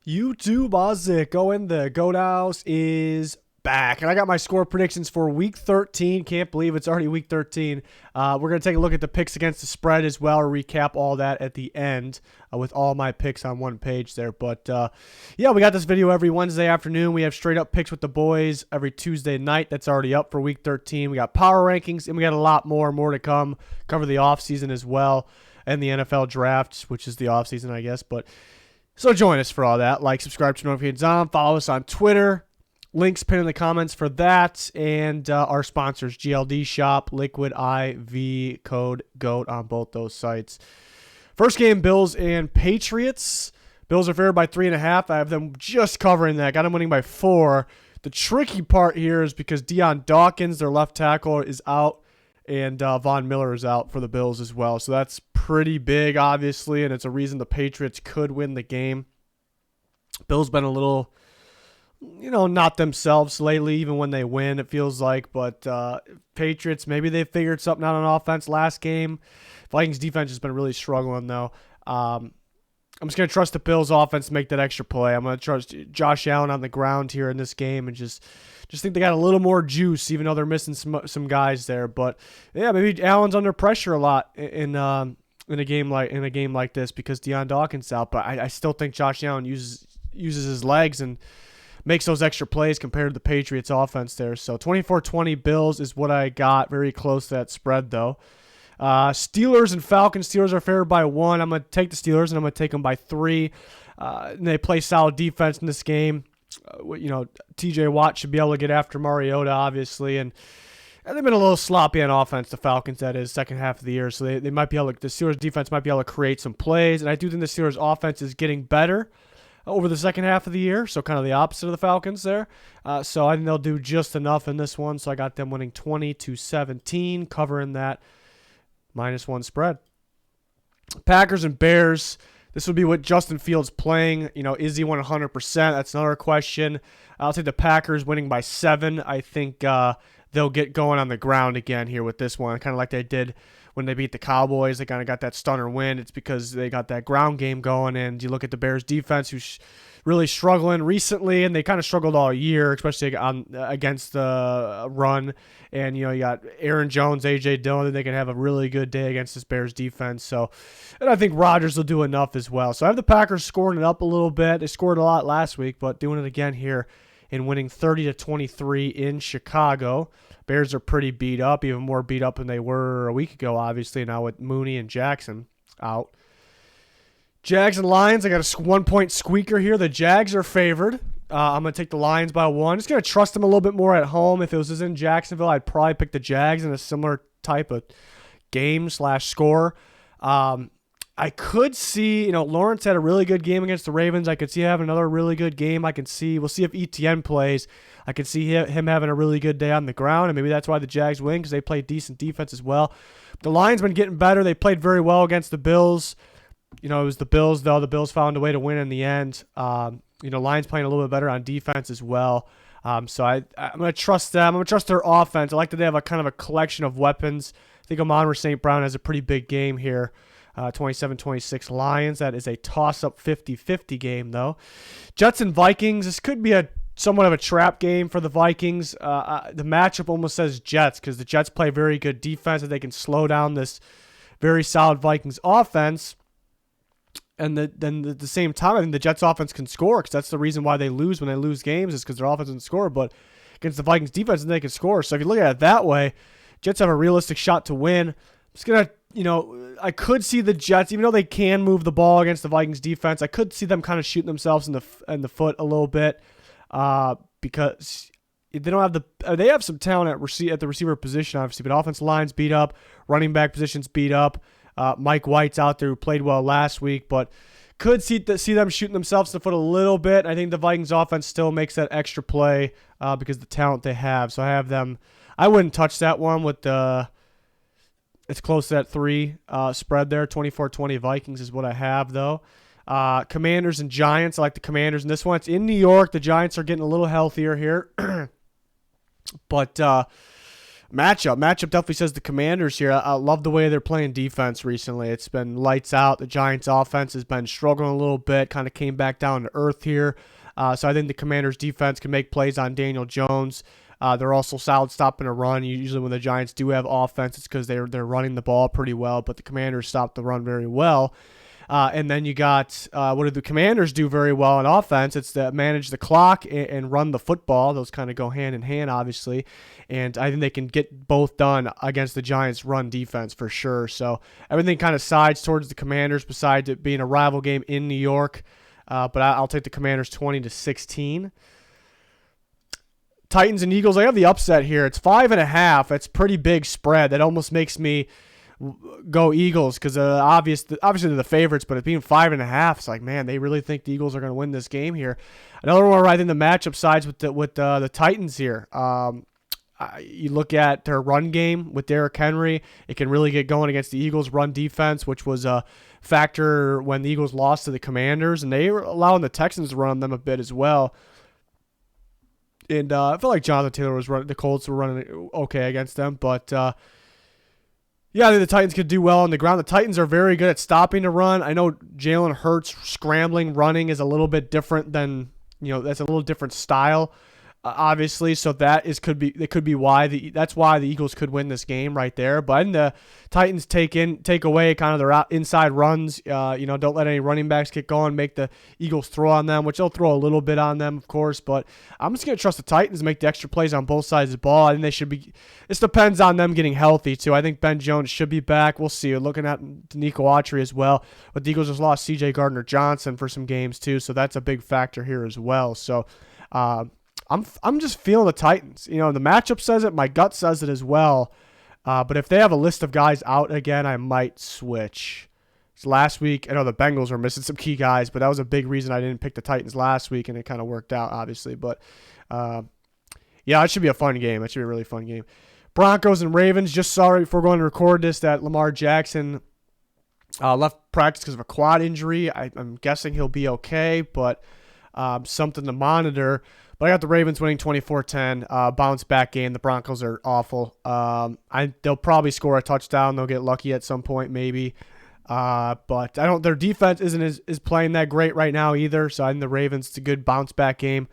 YouTube, Ozzy, go in the Goat House is back. And I got my score predictions for week 13. Can't believe it's already week 13. We're going to take a look at the picks against the spread as well, recap all that at the end with all my picks on one page there. But yeah, we got this video every Wednesday afternoon. We have straight up picks with the boys every Tuesday night. That's already up for week 13. We got power rankings, and we got a lot more to come. Cover the offseason as well and the NFL drafts, which is the offseason, I guess. But so join us for all that. Like, subscribe to notifications on. Follow us on Twitter. Links pinned in the comments for that. And our sponsors, GLD Shop, Liquid IV, code GOAT on both those sites. First game, Bills and Patriots. Bills are favored by 3.5. I have them just covering that. Got them winning by 4. The tricky part here is because Deion Dawkins, their left tackle, is out. And Von Miller is out for the Bills as well. So that's pretty big, obviously, and it's a reason the Patriots could win the game. Bills been a little, not themselves lately, even when they win, it feels like. But Patriots, maybe they figured something out on offense last game. Vikings defense has been really struggling, though. I'm just going to trust the Bills offense to make that extra play. I'm going to trust Josh Allen on the ground here in this game and just think they got a little more juice, even though they're missing some guys there. But yeah, maybe Allen's under pressure a lot in a game like this because Deion Dawkins out. But I still think Josh Allen uses his legs and makes those extra plays compared to the Patriots offense there. So 24-20 Bills is what I got. Very close to that spread though. Steelers and Falcons. Steelers are favored by 1. I'm going to take the Steelers, and I'm going to take them by 3. And they play solid defense in this game. TJ Watt should be able to get after Mariota, obviously. And they've been a little sloppy on offense, the Falcons, that is, second half of the year. So they might be able to, the Steelers defense might be able to create some plays. And I do think the Steelers offense is getting better over the second half of the year. So kind of the opposite of the Falcons there. So I think they'll do just enough in this one. So I got them winning 20-17, covering that -1 spread. Packers and Bears. This would be what Justin Fields playing. Is he 100%? That's another question. I'll take the Packers winning by 7. I think they'll get going on the ground again here with this one, kind of like they did when they beat the Cowboys. They kind of got that stunner win. It's because they got that ground game going, and you look at the Bears defense, who's really struggling recently, and they kind of struggled all year, especially against the run. And, you got Aaron Jones, A.J. Dillon, they can have a really good day against this Bears defense. So, and I think Rodgers will do enough as well. So I have the Packers scoring it up a little bit. They scored a lot last week, but doing it again here and winning 30-23 in Chicago. Bears are pretty beat up, even more beat up than they were a week ago, obviously, now with Mooney and Jackson out. Jags and Lions, I got a 1-point squeaker here. The Jags are favored. I'm going to take the Lions by 1. Just going to trust them a little bit more at home. If it was in Jacksonville, I'd probably pick the Jags in a similar type of game/score. I could see, Lawrence had a really good game against the Ravens. I could see having another really good game. We'll see if ETN plays. I could see him having a really good day on the ground, and maybe that's why the Jags win, because they play decent defense as well. The Lions been getting better. They played very well against the Bills. It was the Bills, though. The Bills found a way to win in the end. Lions playing a little bit better on defense as well. So I'm going to trust them. I'm going to trust their offense. I like that they have a kind of a collection of weapons. I think Amon St. Brown has a pretty big game here. 27-26 Lions. That is a toss-up 50-50 game, though. Jets and Vikings. This could be somewhat of a trap game for the Vikings. The matchup almost says Jets because the Jets play very good defense and they can slow down this very solid Vikings offense. And then at the same time, I think the Jets offense can score because that's the reason why they lose when they lose games is because their offense doesn't score. But against the Vikings defense, they can score. So if you look at it that way, Jets have a realistic shot to win. I'm just going to, I could see the Jets, even though they can move the ball against the Vikings defense, I could see them kind of shooting themselves in the foot a little bit because they don't have they have some talent at the receiver position, obviously, but offensive line's beat up, running back position's beat up. Mike White's out there who played well last week, but could see them shooting themselves in the foot a little bit. I think the Vikings offense still makes that extra play because of the talent they have. So I have them. I wouldn't touch that one with it's close to that 3 spread there. 24-20 Vikings is what I have, though. Commanders and Giants. I like the Commanders in this one. It's in New York. The Giants are getting a little healthier here. But Matchup definitely says the Commanders here. I love the way they're playing defense recently. It's been lights out. The Giants' offense has been struggling a little bit, kind of came back down to earth here. So I think the Commanders' defense can make plays on Daniel Jones. They're also solid stopping a run. Usually when the Giants do have offense, it's because they're running the ball pretty well, but the Commanders stop the run very well. And then you got, what do the Commanders do very well in offense? It's to manage the clock and run the football. Those kind of go hand in hand, obviously. And I think they can get both done against the Giants' run defense for sure. So everything kind of sides towards the Commanders besides it being a rival game in New York. But I'll take the Commanders 20-16. Titans and Eagles, I have the upset here. It's 5.5. It's pretty big spread. That almost makes me go Eagles because obviously they're the favorites, but it being 5.5, it's like, man, they really think the Eagles are going to win this game here. Another one where I think the matchup sides with the Titans here. You look at their run game with Derrick Henry, it can really get going against the Eagles' run defense, which was a factor when the Eagles lost to the Commanders, and they were allowing the Texans to run on them a bit as well. And I feel like Jonathan Taylor was running, the Colts were running okay against them, but yeah, I think the Titans could do well on the ground. The Titans are very good at stopping the run. I know Jalen Hurts scrambling, running is a little bit different than, that's a little different style, obviously. So it could be why that's why the Eagles could win this game right there. But the Titans take away kind of their inside runs. Don't let any running backs get going. Make the Eagles throw on them, which they'll throw a little bit on them, of course. But I'm just gonna trust the Titans to make the extra plays on both sides of the ball. I think they should be. This depends on them getting healthy too. I think Ben Jones should be back. We'll see. We're looking at Nico Autry as well. But the Eagles just lost C.J. Gardner-Johnson for some games too, so that's a big factor here as well. So. I'm just feeling the Titans. The matchup says it. My gut says it as well. But if they have a list of guys out again, I might switch. So last week, I know the Bengals were missing some key guys, but that was a big reason I didn't pick the Titans last week, and it kind of worked out, obviously. But, yeah, it should be a fun game. It should be a really fun game. Broncos and Ravens. Just sorry before going to record this that Lamar Jackson left practice because of a quad injury. I'm guessing he'll be okay, but something to monitor. But I got the Ravens winning 24-10, bounce back game. The Broncos are awful. They'll probably score a touchdown. They'll get lucky at some point, maybe. But their defense isn't playing that great right now either. So I think the Ravens, it's a good bounce back game.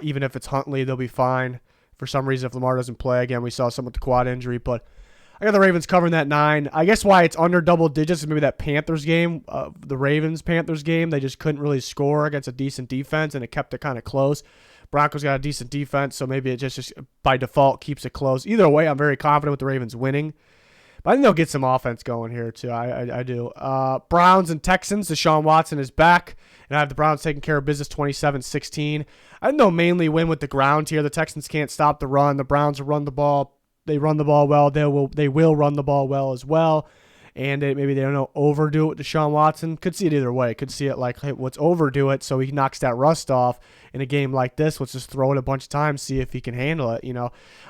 Even if it's Huntley, they'll be fine. For some reason, if Lamar doesn't play again, we saw some with the quad injury. But I got the Ravens covering that 9. I guess why it's under double digits is maybe that Panthers game, the Ravens-Panthers game. They just couldn't really score against a decent defense, and it kept it kind of close. Broncos got a decent defense, so maybe it just by default keeps it close. Either way, I'm very confident with the Ravens winning. But I think they'll get some offense going here, too. I do. Browns and Texans. Deshaun Watson is back, and I have the Browns taking care of business 27-16. I think they'll mainly win with the ground here. The Texans can't stop the run. The Browns will run the ball. They run the ball well. They will run the ball well as well. And maybe they don't overdo it with Deshaun Watson. Could see it either way. Could see it like, hey, let's overdo it so he knocks that rust off in a game like this. Let's just throw it a bunch of times, see if he can handle it.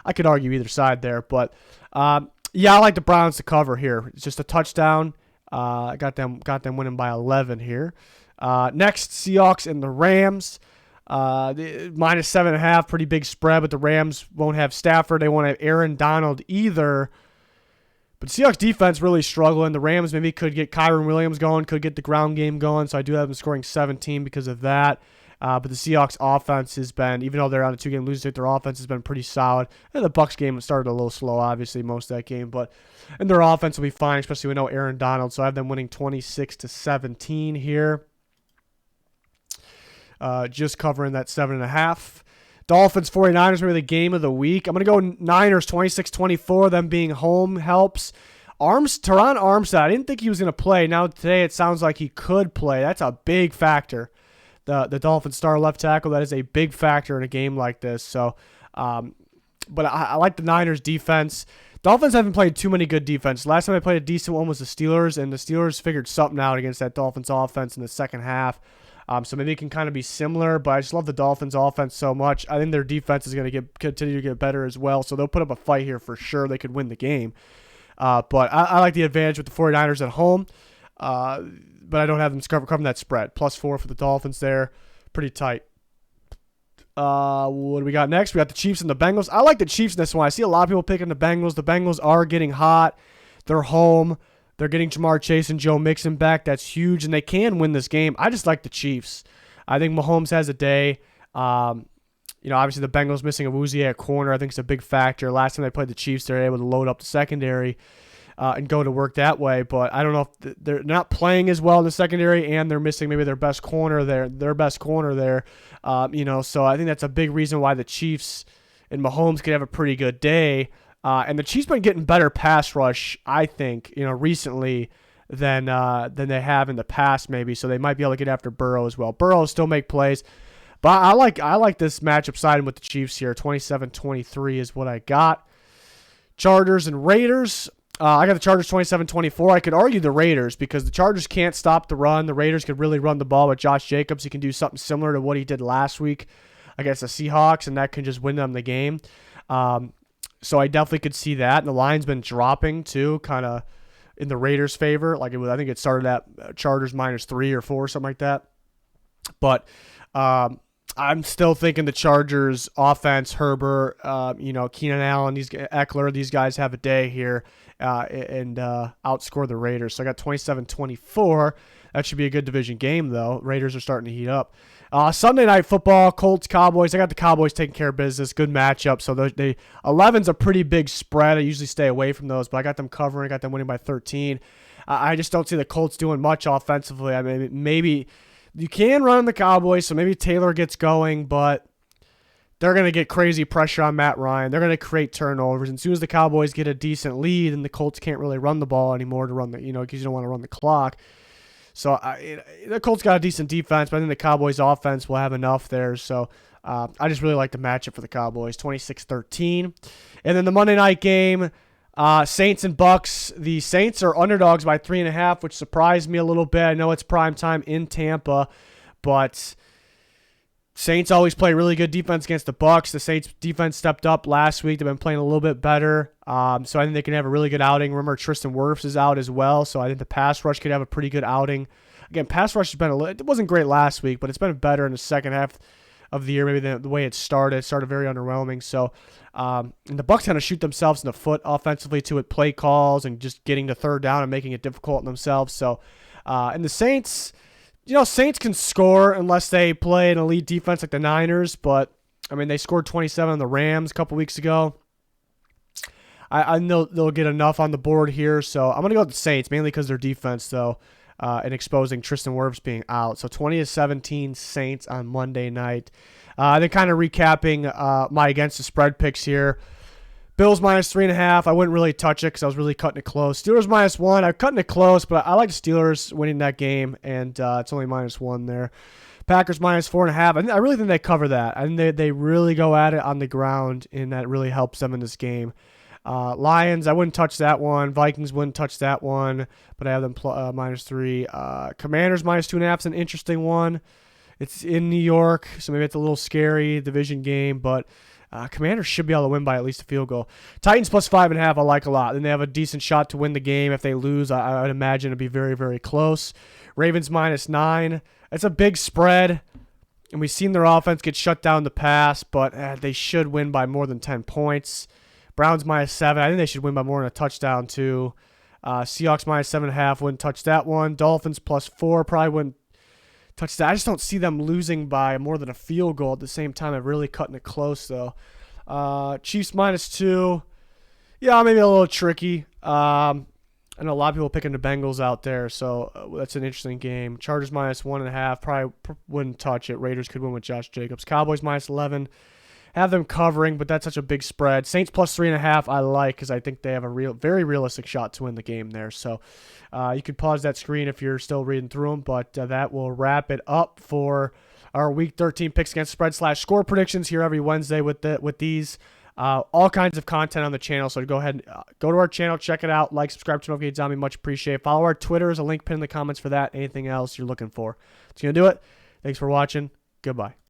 I could argue either side there. But, yeah, I like the Browns to cover here. It's just a touchdown. I got them winning by 11 here. Next, Seahawks and the Rams. Minus 7.5, pretty big spread, but the Rams won't have Stafford. They won't have Aaron Donald either. But Seahawks defense really struggling. The Rams maybe could get Kyron Williams going, could get the ground game going. So I do have them scoring 17 because of that. But the Seahawks offense has been, even though they're on a 2-game losing streak, their offense has been pretty solid. And the Bucs game started a little slow, obviously, most of that game. And their offense will be fine, especially with no Aaron Donald. So I have them winning 26-17 here. Just covering that 7.5. Dolphins 49ers maybe the game of the week. I'm going to go Niners 26-24. Them being home helps. Teron Armstead, I didn't think he was going to play. Now today it sounds like he could play. That's a big factor. The Dolphins star left tackle, that is a big factor in a game like this. So, but I like the Niners defense. Dolphins haven't played too many good defense. Last time I played a decent one was the Steelers, and the Steelers figured something out against that Dolphins offense in the second half. So maybe it can kind of be similar, but I just love the Dolphins offense so much. I think their defense is going to continue to get better as well, so they'll put up a fight here for sure. They could win the game. But I like the advantage with the 49ers at home, but I don't have them covering that spread. +4 for the Dolphins there. Pretty tight. What do we got next? We got the Chiefs and the Bengals. I like the Chiefs in this one. I see a lot of people picking the Bengals. The Bengals are getting hot. They're home. They're getting Jamar Chase and Joe Mixon back. That's huge, and they can win this game. I just like the Chiefs. I think Mahomes has a day. Obviously the Bengals missing a Woozy at corner, I think it's a big factor. Last time they played the Chiefs, they were able to load up the secondary and go to work that way. But I don't know if they're not playing as well in the secondary, and they're missing maybe their best corner there. So I think that's a big reason why the Chiefs and Mahomes could have a pretty good day. And the Chiefs been getting better pass rush, I think, recently than they have in the past, maybe. So they might be able to get after Burrow as well. Burrow will still make plays. But I like this matchup siding with the Chiefs here. 27-23 is what I got. Chargers and Raiders. I got the Chargers 27-24. I could argue the Raiders because the Chargers can't stop the run. The Raiders could really run the ball with Josh Jacobs. He can do something similar to what he did last week against the Seahawks, and that can just win them the game. So I definitely could see that. And the line's been dropping too, kind of in the Raiders' favor. I think it started at Chargers -3 or 4, something like that. But I'm still thinking the Chargers offense, Herbert, Keenan Allen, Eckler, these guys have a day here and outscore the Raiders. So I got 27-24. That should be a good division game, though. Raiders are starting to heat up. Sunday Night Football, Colts, Cowboys. I got the Cowboys taking care of business. Good matchup. So 11's a pretty big spread. I usually stay away from those, but I got them covering. I got them winning by 13. I just don't see the Colts doing much offensively. I mean, maybe you can run the Cowboys, so maybe Taylor gets going, but they're going to get crazy pressure on Matt Ryan. They're going to create turnovers. And as soon as the Cowboys get a decent lead, and the Colts can't really run the ball anymore to run because you don't want to run the clock. So the Colts got a decent defense, but I think the Cowboys offense will have enough there. So I just really like the matchup for the Cowboys, 26-13. And then the Monday night game, Saints and Bucks. The Saints are underdogs by 3.5, which surprised me a little bit. I know it's prime time in Tampa, but Saints always play really good defense against the Bucks. The Saints defense stepped up last week. They've been playing a little bit better. So I think they can have a really good outing. Remember, Tristan Wirfs is out as well, so I think the pass rush could have a pretty good outing. Again, pass rush has been it wasn't great last week, but it's been better in the second half of the year. Maybe the way it started very underwhelming. So and the Bucks kind of shoot themselves in the foot offensively too with play calls and just getting to third down and making it difficult on themselves. So and the Saints, Saints can score unless they play an elite defense like the Niners, but I mean they scored 27 on the Rams a couple weeks ago. I know they'll get enough on the board here, so I'm going to go with the Saints, mainly because their defense, though, and exposing Tristan Wirfs being out. So 20-17 Saints on Monday night. Then kind of recapping my against the spread picks here. Bills -3.5. I wouldn't really touch it because I was really cutting it close. Steelers -1. I'm cutting it close, but I like the Steelers winning that game, and it's only -1 there. Packers -4.5. I really think they cover that. I think they really go at it on the ground, and that really helps them in this game. Lions, I wouldn't touch that one. Vikings wouldn't touch that one, but I have them -3. Commanders -2.5 is an interesting one. It's in New York, so maybe it's a little scary division game, but Commanders should be able to win by at least a field goal. Titans +5.5 I like a lot. Then they have a decent shot to win the game. If they lose, I would imagine it'd be very, very close. Ravens -9. It's a big spread, and we've seen their offense get shut down in the past, but they should win by more than 10 points. Browns -7. I think they should win by more than a touchdown, too. Seahawks -7.5. Wouldn't touch that one. Dolphins +4. Probably wouldn't touch that. I just don't see them losing by more than a field goal at the same time. I'm really cutting it close, though. Chiefs -2. Yeah, maybe a little tricky. I know a lot of people picking the Bengals out there, so that's an interesting game. Chargers -1.5. Probably wouldn't touch it. Raiders could win with Josh Jacobs. Cowboys -11. Have them covering, but that's such a big spread. Saints +3.5 I like because I think they have a very realistic shot to win the game there. So you could pause that screen if you're still reading through them, but that will wrap it up for our Week 13 picks against spread / score predictions here every Wednesday with these. All kinds of content on the channel, so go ahead and go to our channel, check it out, like, subscribe to notifications on me, much appreciated. Follow our Twitter, there's a link pinned in the comments for that. Anything else you're looking for. It's going to do it. Thanks for watching. Goodbye.